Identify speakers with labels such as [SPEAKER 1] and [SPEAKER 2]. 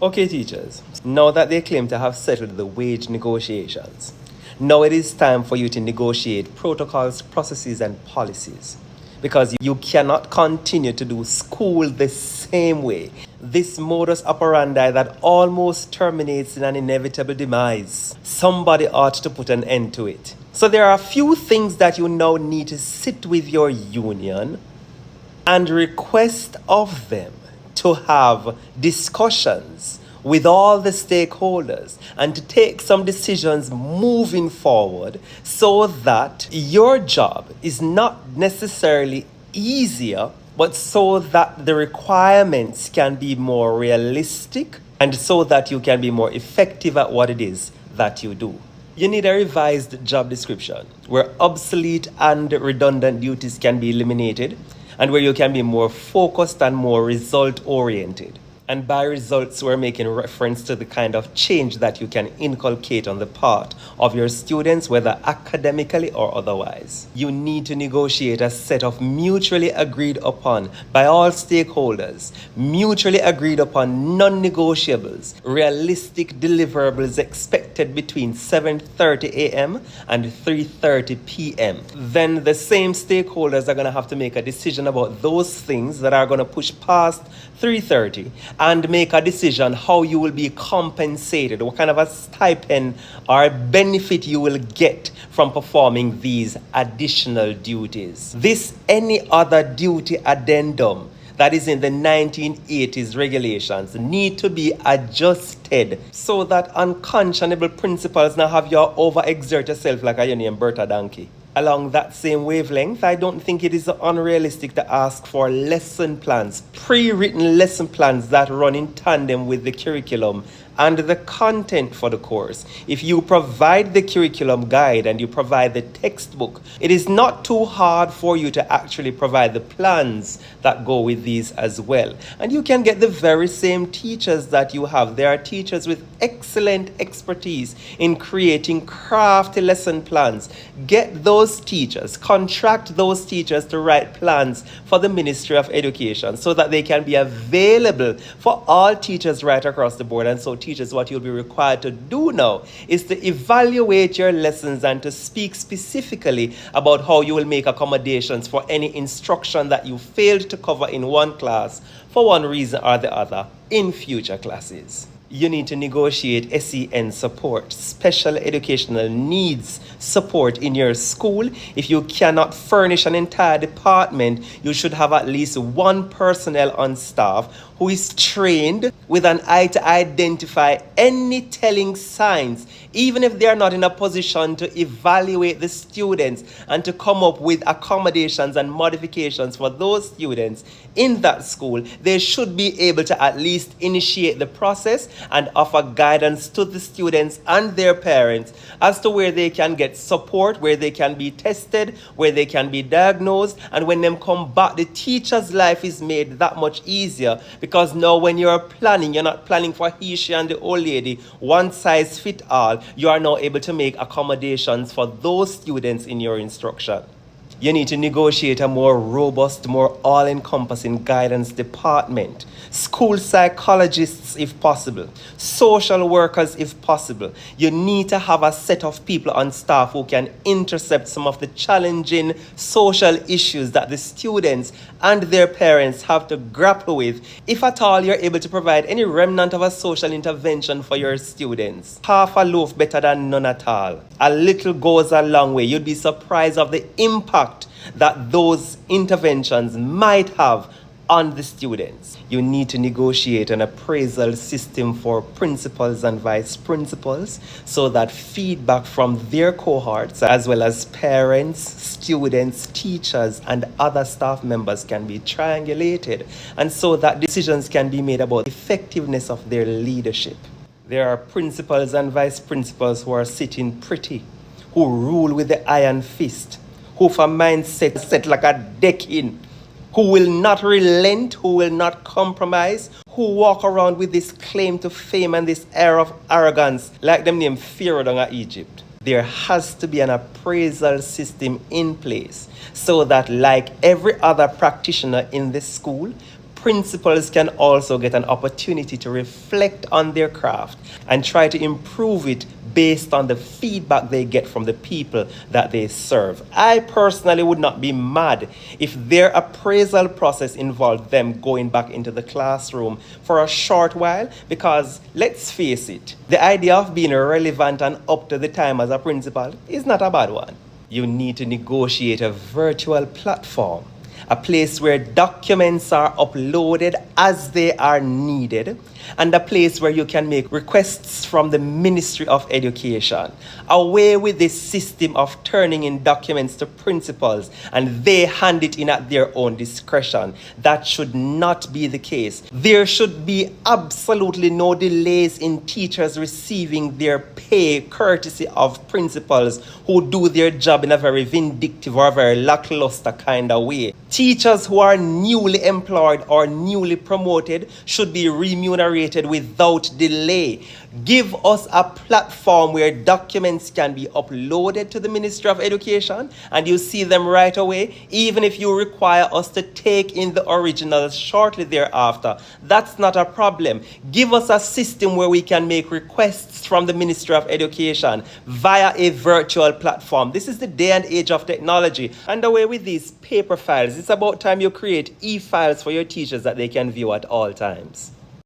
[SPEAKER 1] Okay, teachers, now that they claim to have settled the wage negotiations, now it is time for you to negotiate protocols, processes, and policies. Because you cannot continue to do school the same way. This modus operandi that almost terminates in an inevitable demise. Somebody ought to put an end to it. So there are a few things that you now need to sit with your union and request of them to have discussions with all the stakeholders and to take some decisions moving forward so that your job is not necessarily easier, but so that the requirements can be more realistic and so that you can be more effective at what it is that you do. You need a revised job description where obsolete and redundant duties can be eliminated and where you can be more focused and more result oriented. And by results, we're making reference to the kind of change that you can inculcate on the part of your students, whether academically or otherwise. You need to negotiate a set of mutually agreed upon by all stakeholders, mutually agreed upon non-negotiables, realistic deliverables expected between 7:30 a.m. and 3:30 p.m. Then the same stakeholders are going to have to make a decision about those things that are going to push past 3:30 and make a decision how you will be compensated, what kind of a stipend or benefit you will get from performing these additional duties. This any other duty addendum that is in the 1980s regulations need to be adjusted so that unconscionable principles now have you overexert yourself like a named Bertha Donkey. Along that same wavelength, I don't think it is unrealistic to ask for lesson plans, pre-written lesson plans that run in tandem with the curriculum and the content for the course. If you provide the curriculum guide and you provide the textbook, it is not too hard for you to actually provide the plans that go with these as well. And you can get the very same teachers that you have. There are teachers with excellent expertise in creating crafty lesson plans. Get those teachers, contract those teachers to write plans for the Ministry of Education so that they can be available for all teachers right across the board. And so teachers, what you'll be required to do now is to evaluate your lessons and to speak specifically about how you will make accommodations for any instruction that you failed to cover in one class for one reason or the other in future classes. You need to negotiate SEN support, special educational needs support in your school. If you cannot furnish an entire department, you should have at least one personnel on staff who is trained with an eye to identify any telling signs, even if they are not in a position to evaluate the students and to come up with accommodations and modifications for those students in that school. They should be able to at least initiate the process and offer guidance to the students and their parents as to where they can get support, where they can be tested, where they can be diagnosed, and when them come back, the teacher's life is made that much easier because now when you're planning, you're not planning for he, she, and the old lady, one size fit all. You are now able to make accommodations for those students in your instruction. You need to negotiate a more robust, more all-encompassing guidance department. School psychologists, if possible. Social workers, if possible. You need to have a set of people on staff who can intercept some of the challenging social issues that the students and their parents have to grapple with. If at all you're able to provide any remnant of a social intervention for your students. Half a loaf better than none at all. A little goes a long way. You'd be surprised of the impact that those interventions might have on the students. You need to negotiate an appraisal system for principals and vice principals so that feedback from their cohorts, as well as parents, students, teachers, and other staff members can be triangulated, and so that decisions can be made about the effectiveness of their leadership. There are principals and vice principals who are sitting pretty, who rule with the iron fist, who have a mindset set like a decking, who will not relent, who will not compromise, who walk around with this claim to fame and this air of arrogance like them named Pharaoh down at Egypt. There has to be an appraisal system in place so that like every other practitioner in the school, Principals can also get an opportunity to reflect on their craft and try to improve it based on the feedback they get from the people that they serve. I personally would not be mad if their appraisal process involved them going back into the classroom for a short while, because let's face it, the idea of being relevant and up to the time as a principal is not a bad one. You need to negotiate a virtual platform, a place where documents are uploaded as they are needed, and a place where you can make requests from the Ministry of Education. Away with this system of turning in documents to principals and they hand it in at their own discretion. That should not be the case. There should be absolutely no delays in teachers receiving their pay courtesy of principals who do their job in a very vindictive or very lackluster kind of way. Teachers who are newly employed or newly promoted should be remunerated without delay. Give us a platform where documents can be uploaded to the Ministry of Education and you see them right away, even if you require us to take in the originals shortly thereafter. That's not a problem. Give us a system where we can make requests from the Ministry of Education via a virtual platform. This is the day and age of technology. And away with these paper files. It's about time you create e-files for your teachers that they can view at all times.